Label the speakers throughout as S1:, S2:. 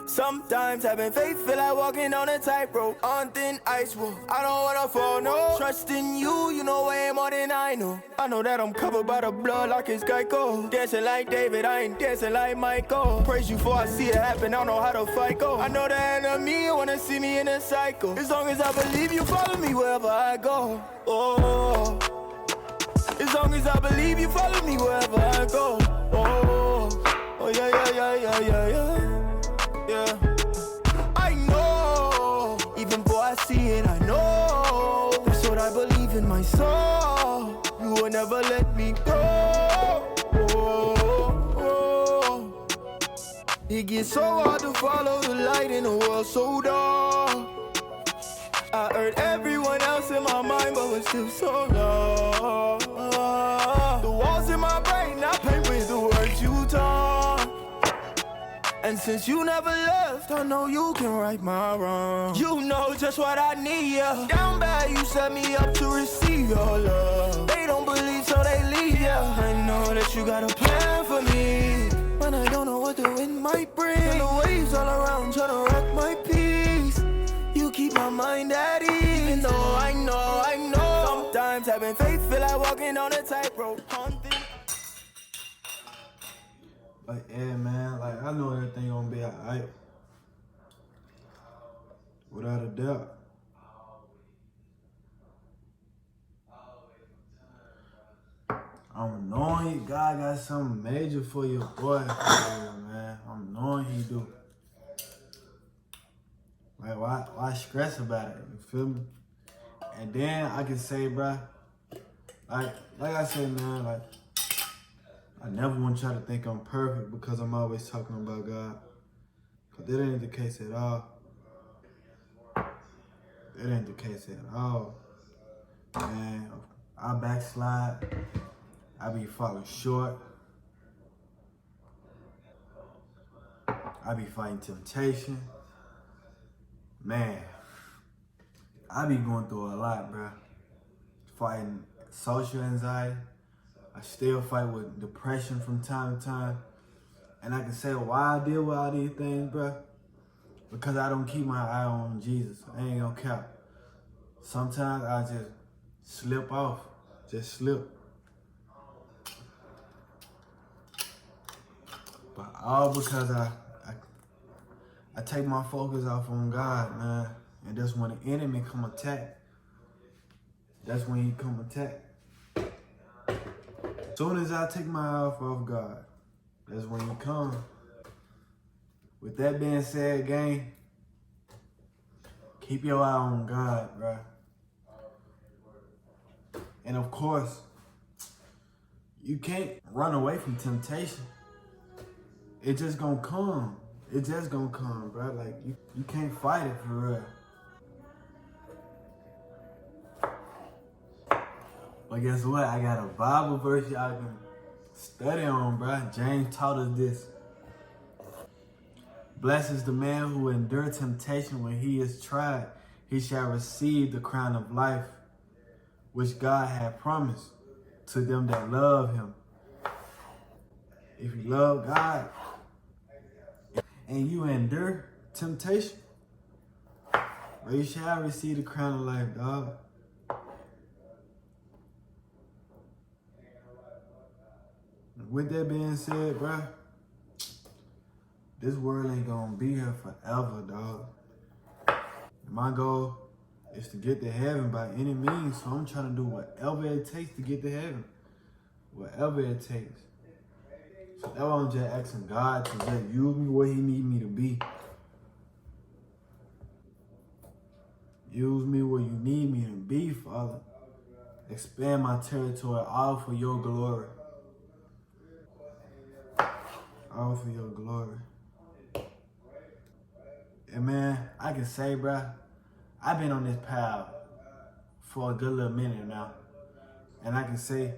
S1: Sometimes having faith feel like walking on a tightrope, on thin ice wall. I don't wanna fall, no. Trust in you, you know way more than I know. I know that I'm covered by the blood like it's Geico. Dancing like David, I ain't dancing like Michael. Praise you for I see it happen, I don't know how to fight go. I know the enemy wanna see me in a cycle. As long as I believe you follow me wherever I go. Oh, as long as I believe you follow me wherever I go. Oh yeah, yeah, yeah, yeah, yeah, yeah. Yeah, I know, even before I see it, I know. That's what I believe in my soul. You will never let me go. It gets so hard to follow the light in a world so dark. I heard everyone else in my mind, but was still so low. The walls in my brain, I paint with the words you taught. And since you never left, I know you can right my wrong. You know just what I need, yeah. Down bad, you set me up to receive your love. They don't believe, so they leave, yeah. I know that you got a plan for me, but I don't know what the wind might bring. And the waves all around try to rock my peace. You keep my mind at ease. Even though I know sometimes having faith feel like walking on a tightrope.
S2: Like, yeah, man, like, I know everything gonna be alright. Without a doubt. I'm knowing God got something major for your boy, man. I'm knowing he do. Like, why stress about it? You feel me? And then I can say, bruh, like I said, man, like, I never want y'all to think I'm perfect because I'm always talking about God. Because that ain't the case at all. That ain't the case at all. Man, I backslide. I be falling short. I be fighting temptation. Man, I be going through a lot, bruh. Fighting social anxiety. I still fight with depression from time to time. And I can say why I deal with all these things, bruh. Because I don't keep my eye on Jesus. I ain't gonna cap. Sometimes I just slip off. Just slip. But all because I take my focus off on God, man. And that's when the enemy come attack. That's when he come attack. As soon as I take my eye off God, that's when he come. With that being said, gang, keep your eye on God, bruh. And of course, you can't run away from temptation. It just gonna come. It just gonna come, bruh. Like, you can't fight it for real. But guess what? I got a Bible verse y'all can study on, bruh. James taught us this. Blessed is the man who endures temptation when he is tried. He shall receive the crown of life, which God hath promised to them that love him. If you love God and you endure temptation, well, you shall receive the crown of life, dog. With that being said, bruh, this world ain't gonna be here forever, dog. My goal is to get to heaven by any means, so I'm trying to do whatever it takes to get to heaven. Whatever it takes. So that's why I'm just asking God to just use me where he need me to be. Use me where you need me to be, Father. Expand my territory, all for your glory. All for your glory. And man, I can say, bruh, I've been on this path for a good little minute now. And I can say,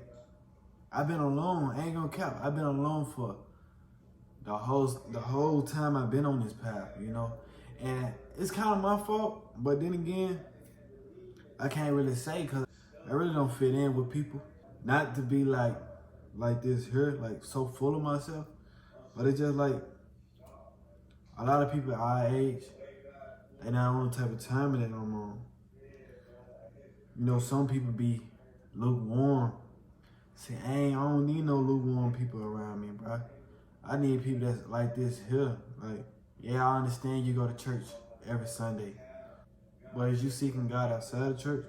S2: I've been alone. I ain't gonna cap. I've been alone for the whole time I've been on this path, you know? And it's kind of my fault, but then again, I can't really say because I really don't fit in with people. Not to be like this here, like so full of myself, but it's just like, A lot of people our age, they not on the type of time that I'm on. You know, some people be lukewarm. See, I don't need no lukewarm people around me, bro. I need people that's like this here. Like, yeah, I understand you go to church every Sunday, but is you seeking God outside of church?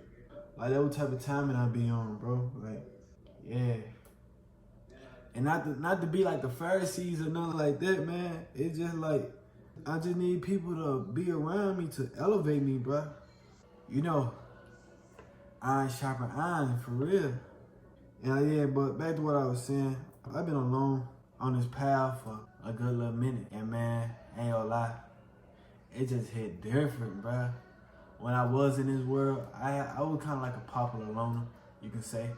S2: Like, that what type of timing I be on, bro. Like, yeah. And not to be like the Pharisees or nothing like that, man. It's just like, I just need people to be around me to elevate me, bro. You know, iron sharpen iron, for real. Yeah, but back to what I was saying. I've been alone on this path for a good little minute. And man, ain't gonna lie, it just hit different, bruh. When I was in this world, I was kind of like a popular loner, you can say.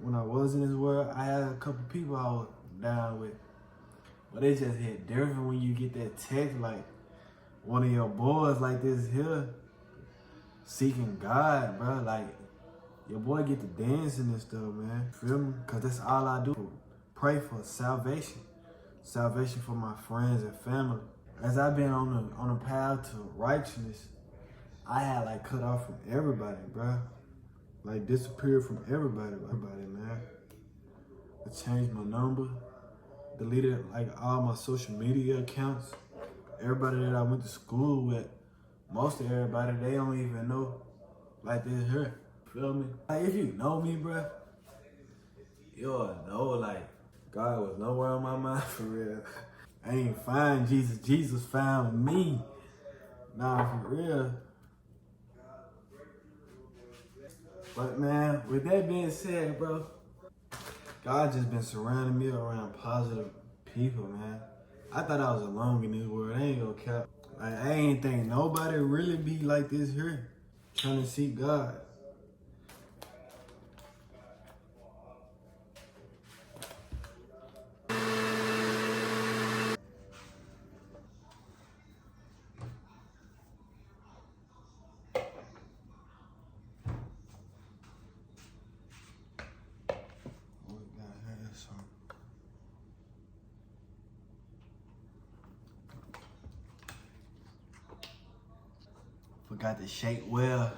S2: When I was in this world, I had a couple people I was down with. But it just hit different when you get that text like one of your boys like this here, seeking God, bruh. Like, your boy get to dancing and stuff, man. Feel me? Cause that's all I do. Pray for salvation. Salvation for my friends and family. As I've been on the path to righteousness, I had like cut off from everybody, bruh. Like disappeared from everybody, man. I changed my number, deleted like all my social media accounts. Everybody that I went to school with, most of everybody, they don't even know like this here. Feel me? Like, if you know me, bruh, you'll know, like, God was nowhere on my mind, for real. I ain't find Jesus. Jesus found me. Nah, for real. But, man, with that being said, bro, God just been surrounding me around positive people, man. I thought I was alone in this world. I ain't gonna cap. Like, I ain't think nobody really be like this here, trying to seek God. Forgot to shake well.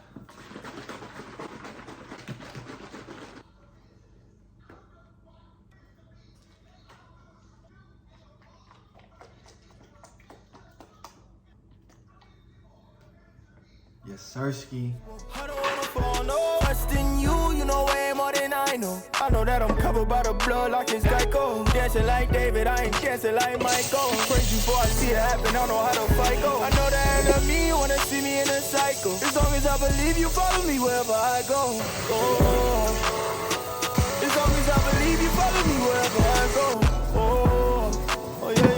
S2: Yes, Sirski.
S1: I don't wanna fall, no. Trust in you, you know way more than I know. I know that I'm covered by the blood like it's Geico. Dancing like David, I ain't dancing like Michael. Praise you before I see it happen, I don't know how to fight go. I know the enemy wanna see me in a cycle. As long as I believe you follow me wherever I go. As long as I believe you follow me wherever I go. Oh yeah.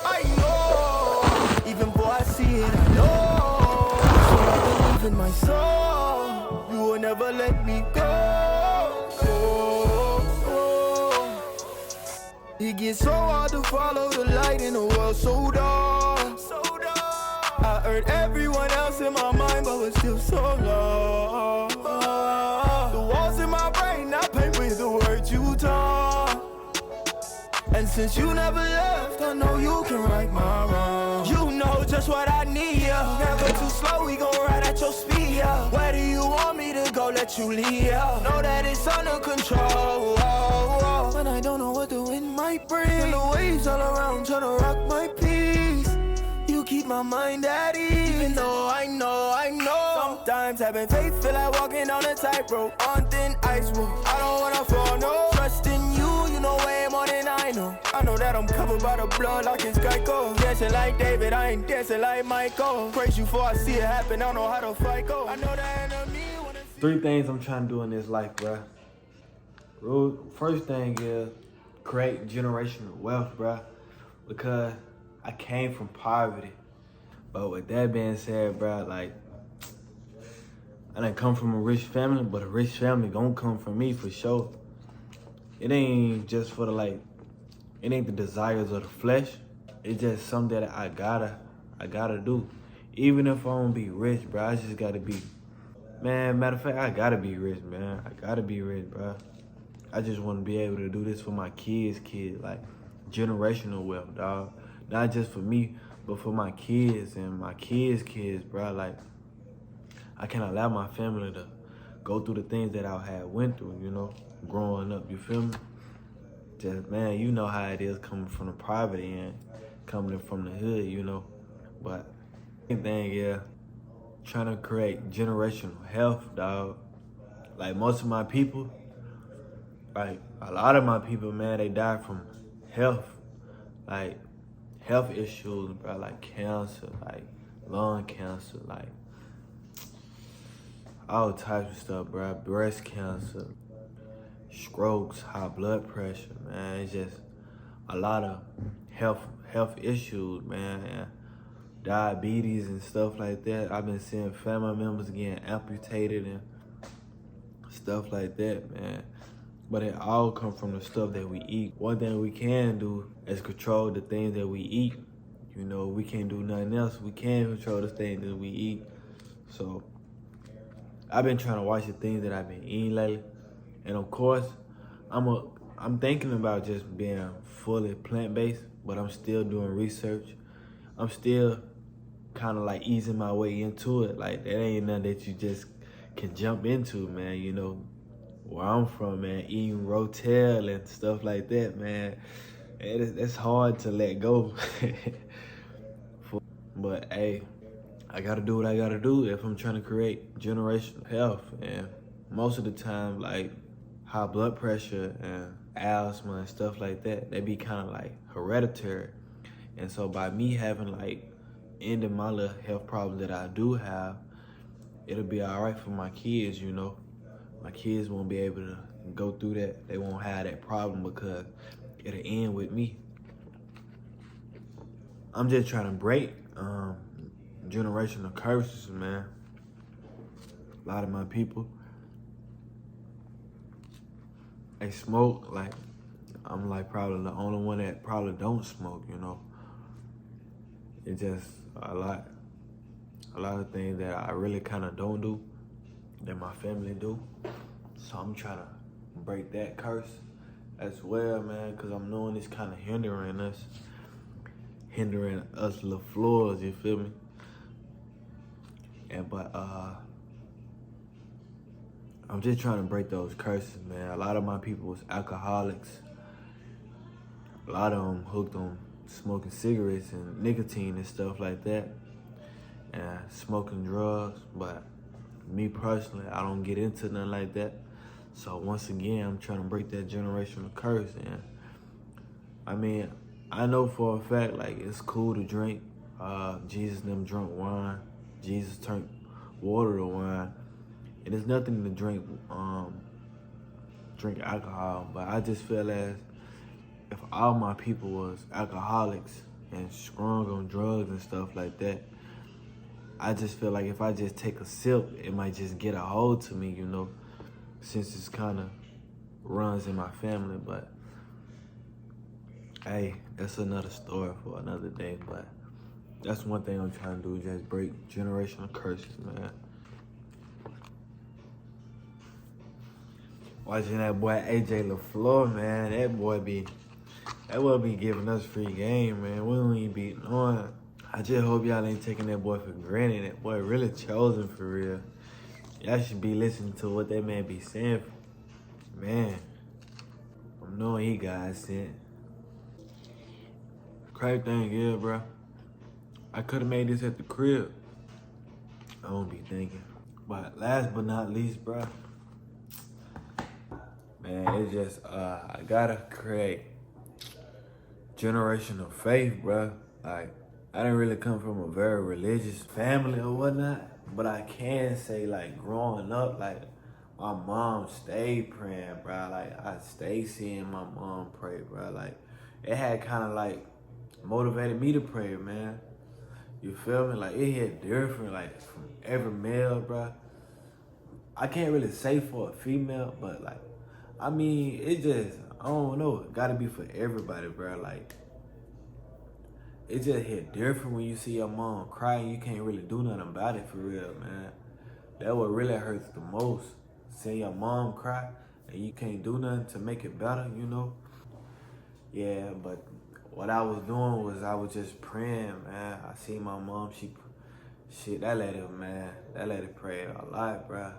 S1: I know, even before I see it, I know. So I believe in my soul. You will never let me go. It gets so hard to follow the light in a world so dark. I heard everyone else in my mind, but was still so lost. The walls in my brain, I paint with the words you taught. And since you never left, I know you can right my wrong. You know just what I need, yeah. Never too slow, we gon' ride at your speed, yeah. Where do you want me to go, let you lead, yeah. Know that it's under control, but I don't know what the wind might bring. And the waves all around tryna rock my peace. You keep my mind at ease. Even though I know sometimes having faith feel like walking on a tightrope on thin ice. I don't wanna fall, no. Trust in you know way more than I know. I know that I'm covered by the blood like it's Geico. Dancing like David, I ain't dancing like Michael. Praise you before I see it happen, I don't know how to fight go. I know the enemy wanna see.
S2: 3 things I'm trying to do in this life, bruh. First thing is create generational wealth, bruh. Because I came from poverty. But with that being said, bruh, like, I didn't come from a rich family, but a rich family gonna come from me for sure. It ain't just for it ain't the desires of the flesh. It's just something that I gotta do. Even if I don't be rich, bruh, I just gotta be. Man, matter of fact, I gotta be rich, man. I gotta be rich, bruh. I just wanna be able to do this for my kids, like, generational wealth, dog. Not just for me, but for my kids and my kids' kids, bro. Like, I can't allow my family to go through the things that I had went through, you know, growing up, you feel me? Just, man, you know how it is coming from the poverty and coming from the hood, you know. But main thing, yeah, trying to create generational health, dog. Like most of my people, like a lot of my people, man, they die from health, like health issues, bro, like cancer, like lung cancer, like all types of stuff, bro. Breast cancer, strokes, high blood pressure, man. It's just a lot of health issues, man. And diabetes and stuff like that. I've been seeing family members getting amputated and stuff like that, man. But it all comes from the stuff that we eat. One thing we can do is control the things that we eat. You know, we can't do nothing else. We can control the things that we eat. So I've been trying to watch the things that I've been eating lately. And of course, I'm thinking about just being fully plant-based, but I'm still doing research. I'm still kind of like easing my way into it. Like, that ain't nothing that you just can jump into, man. You know, where I'm from, man, eating rotel and stuff like that, man, it's hard to let go. But hey, I gotta do what I gotta do if I'm trying to create generational health. And most of the time, like high blood pressure and asthma and stuff like that, they be kind of like hereditary. And so by me having like ending my little health problems that I do have, it'll be all right for my kids, you know. My kids won't be able to go through that. They won't have that problem because it'll end with me. I'm just trying to break generational curses, man. A lot of my people, they smoke. Like, I'm like probably the only one that probably don't smoke, you know. It's just a lot of things that I really kind of don't do that my family do. So I'm trying to break that curse as well, man, because I'm knowing it's kind of hindering us leflores, you feel me? But I'm just trying to break those curses, man. A lot of my people was alcoholics. A lot of them hooked on smoking cigarettes and nicotine and stuff like that, and smoking drugs. But me personally, I don't get into nothing like that. So once again, I'm trying to break that generational curse. And I mean, I know for a fact, like, it's cool to drink. Jesus and them drunk wine. Jesus turned water to wine. And there's nothing to drink alcohol. But I just feel as if all my people was alcoholics and strong on drugs and stuff like that, I just feel like if I just take a sip, it might just get a hold to me, you know, since it's kind of runs in my family. But hey, that's another story for another day. But that's one thing I'm trying to do, just break generational curses, man. Watching that boy Ajayy leflore, man, that boy be giving us free game, man. We don't even be knowing. I just hope y'all ain't taking that boy for granted. That boy really chosen for real. Y'all should be listening to what that man be saying. Man, I'm knowing he God sent. Crazy thing is, bro, I could have made this at the crib. I don't be thinking. But last but not least, bro, man, it's just, I gotta create generational faith, bro. Like, I didn't really come from a very religious family or whatnot, but I can say, like, growing up, like, my mom stayed praying, bro. Like, I stayed seeing my mom pray, bro. Like, it had kind of, like, motivated me to pray, man. You feel me? Like, it hit different, like, from every male, bro. I can't really say for a female, but, like, I mean, it just, I don't know. It gotta be for everybody, bro. Like, it just hit different when you see your mom cry and you can't really do nothing about it, for real, man. That what really hurts the most. Seeing your mom cry and you can't do nothing to make it better, you know? Yeah, but what I was doing was I was just praying, man. I see my mom, shit, that lady, man, that lady prayed a lot, bruh,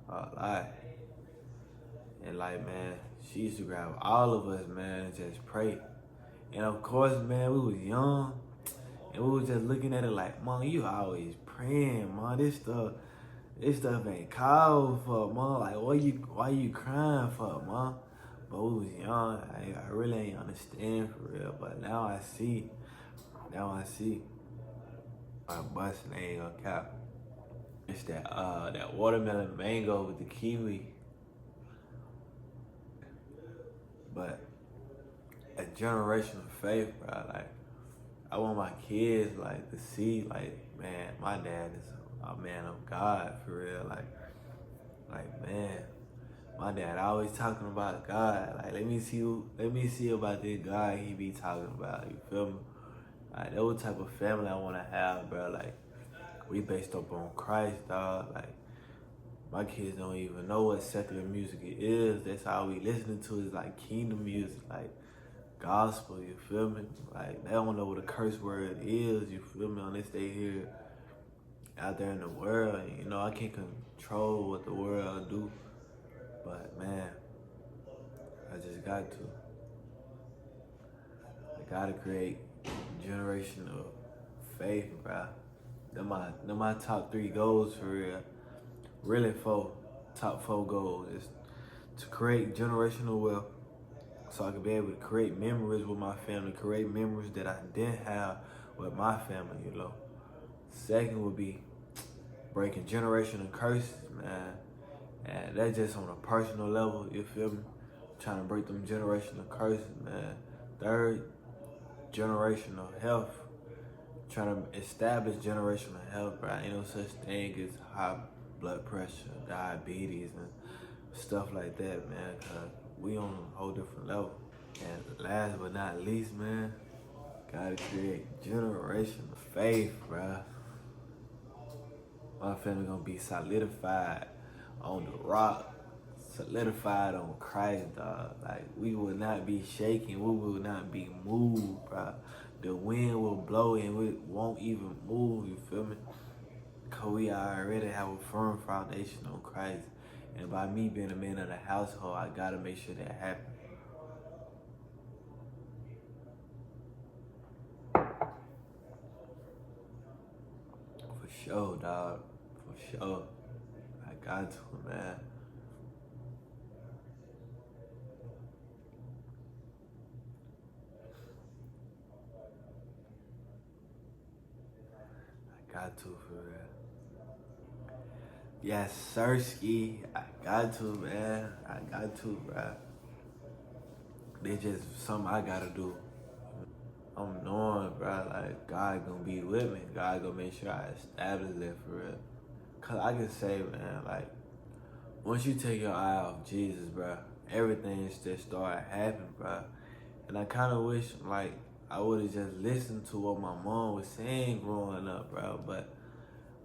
S2: a lot. And like, man, she used to grab all of us, man, and just pray. And of course, man, we was young, and we was just looking at it like, Mom, you always praying, Mom. This stuff ain't called for, Mom. Like, why you crying for, Mom? But we was young. I really ain't understand for real. But now I see. Now I see. My busting ain't gonna cap. It's that watermelon mango with the kiwi. But a generation of faith, bro. Like, I want my kids like to see, like, man, my dad is a man of God for real. Like man, my dad always talking about God. Like, let me see about this God he be talking about. You feel me? Like, that what type of family I wanna have, bro. Like, we based up on Christ, dog. Like, my kids don't even know what secular music is. That's all we listening to is like kingdom music, like gospel, you feel me? Like, they don't know what a curse word is, you feel me? Unless they hear out there in the world. You know, I can't control what the world do. But man, I just got to. I gotta create a generation of faith, bro. They're my top 3 goals for real. Really top 4 goals is to create generational wealth so I can be able to create memories with my family, create memories that I didn't have with my family, you know. Second would be breaking generational curses, man. And that's just on a personal level, you feel me? Trying to break them generational curses, man. Third, generational health. Trying to establish generational health, bro. Ain't no such thing as high blood pressure, diabetes, and stuff like that, man. Cause we on a whole different level. And last but not least, man, gotta create generational faith, bro. My family gonna be solidified on the rock, solidified on Christ, dog. Like, we will not be shaken, we will not be moved, bro. The wind will blow and we won't even move, you feel me? Cause we already have a firm foundation on Christ. And by me being a man of the household, I gotta make sure that happens. For sure, dog. For sure. I got to, man. I got to, for real. Yes, Sirski. I got to, man. I got to, bro. It's just something I gotta do. I'm knowing, bro, like, God gonna be with me. God gonna make sure I establish that for real. Cause I can say, man, like, once you take your eye off Jesus, bro, everything just started happening, bro. And I kind of wish, like, I would have just listened to what my mom was saying growing up, bro. But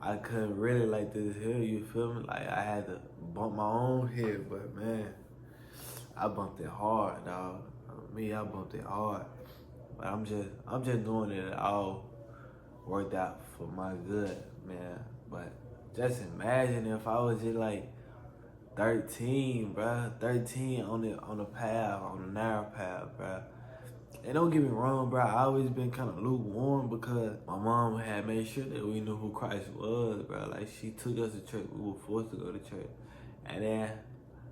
S2: I couldn't really like this here, you feel me? Like, I had to bump my own head, but man, I bumped it hard, dog. Me, I bumped it hard. But I'm just doing it all worked out for my good, man. But just imagine if I was just like 13, bruh. 13 on the path, on the narrow path, bruh. And don't get me wrong, bro. I always been kind of lukewarm because my mom had made sure that we knew who Christ was, bro. Like, she took us to church. We were forced to go to church. And then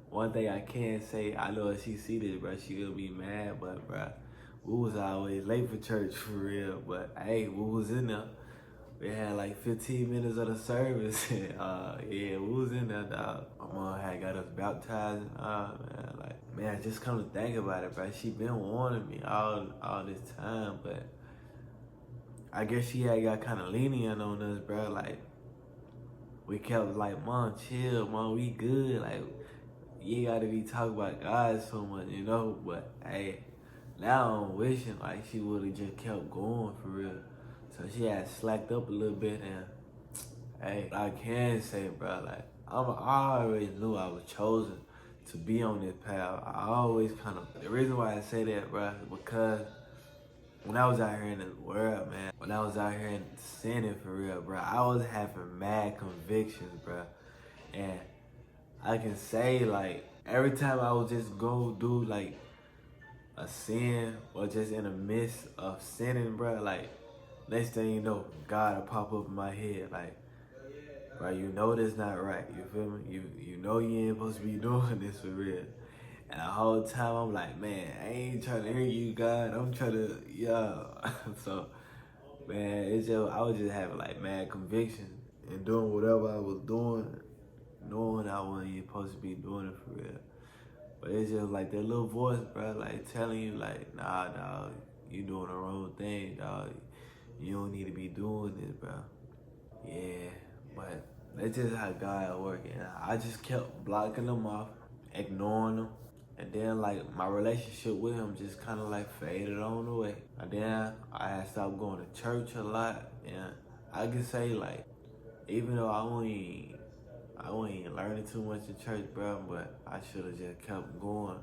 S2: one thing I can say, I know if she see this, bro, she'll be mad, but bro, we was always late for church for real. But hey, we was in there. We had like 15 minutes of the service. Yeah, we was in there, dog. My mom had got us baptized and man. Like, man, just come to think about it, bro. She been warning me all this time, but I guess she had got kind of lenient on us, bro. Like, we kept like, Mom, chill, Mom, we good. Like, you gotta be talking about God so much, you know? But hey, now I'm wishing like she would've just kept going for real. So she had slacked up a little bit, and hey, I can say, bro, like, I already knew I was chosen to be on this path. I always kind of, the reason why I say that, bro, is because when I was out here in this world, man, when I was out here in sinning for real, bro, I was having mad convictions, bro. And I can say, like, every time I would just go do, like, a sin or just in the midst of sinning, bro, like, next thing you know, God will pop up in my head, like, bro, you know that's not right, you feel me? You know you ain't supposed to be doing this for real. And the whole time I'm like, man, I ain't trying to hear you, God. I'm trying to, yeah. So, man, it's just, I was just having like mad conviction and doing whatever I was doing, knowing I wasn't even supposed to be doing it for real. But it's just like that little voice, bro, like telling you, like, nah, dog, you doing the wrong thing, dog. You don't need to be doing this, bro. Yeah, but that's just how God working. I just kept blocking them off, ignoring them. And then like my relationship with him just kind of like faded on away. And then I had stopped going to church a lot. And I can say like, even though I wasn't learning too much in church, bro, but I should have just kept going.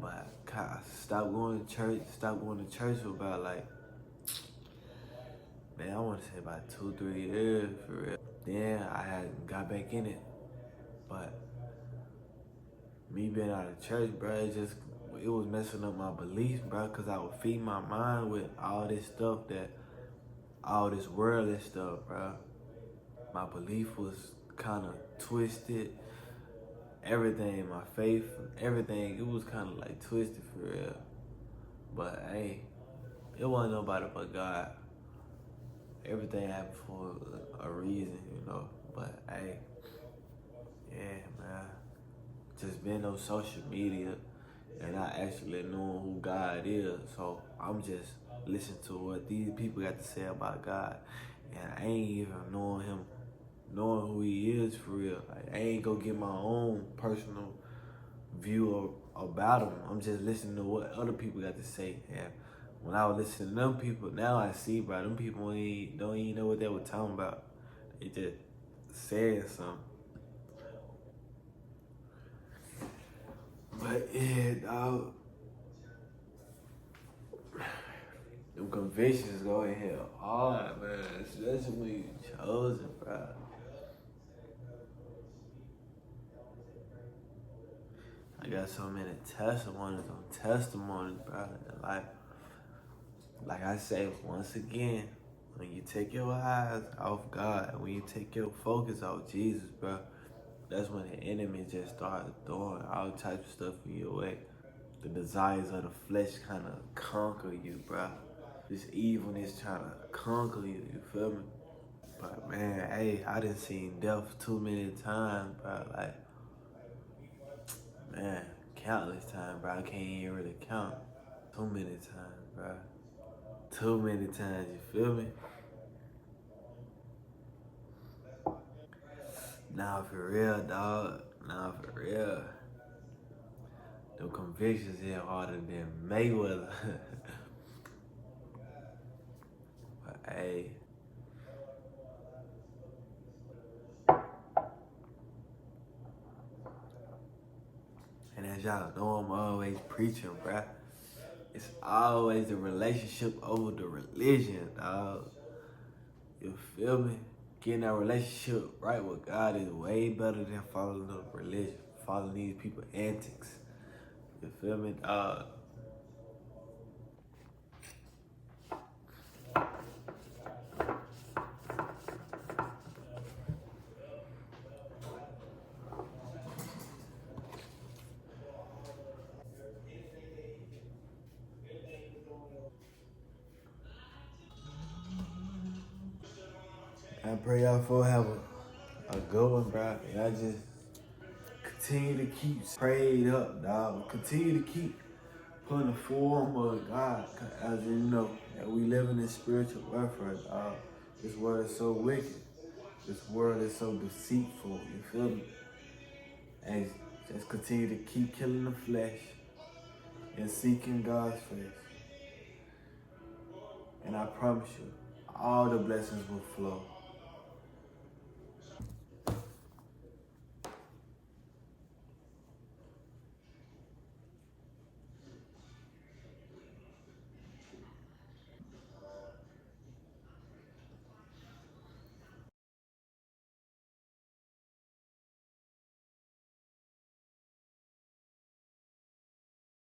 S2: But I stopped going to church for about like, man, I want to say about 2-3 years for real. Then I had got back in it. But me being out of church, bro, it was messing up my beliefs, bro, because I would feed my mind with all this stuff all this worldly stuff, bro. My belief was kind of twisted. Everything, my faith, everything, it was kind of like twisted for real. But hey, it wasn't nobody but God. Everything happened for a reason, you know. But hey, yeah, man. Just being on social media and not actually knowing who God is. So I'm just listening to what these people got to say about God. And I ain't even knowing who he is for real. Like, I ain't go get my own personal view about him. I'm just listening to what other people got to say. And when I was listening to them people, now I see, bro, them people don't even know what they were talking about. They just said something. But yeah, dog. Them convictions go in here hard, man. Especially when you chosen, bro. I got so many testimonies on testimonies, bro. And like I say once again, when you take your eyes off God, when you take your focus off Jesus, bro, that's when the enemy just starts throwing all types of stuff in your way. The desires of the flesh kind of conquer you, bro. This evilness trying to conquer you, you feel me? But man, hey, I done seen death too many times, bro. Like, man, countless times, bro. I can't even really count. Too many times, bro. Too many times, you feel me? Nah, for real, dog. Nah, for real. Them convictions hit harder than Mayweather. But hey. And as y'all know, I'm always preaching, bruh. It's always the relationship over the religion, dog. You feel me? Getting that relationship right with God is way better than following the religion, following these people's antics. You feel me, dog? I pray y'all for have a good one, bro. Y'all just continue to keep prayed up, dog. Continue to keep putting the form of God, as you know, that we live in this spiritual warfare, dog. This world is so wicked. This world is so deceitful, you feel me? And just continue to keep killing the flesh and seeking God's face. And I promise you, all the blessings will flow.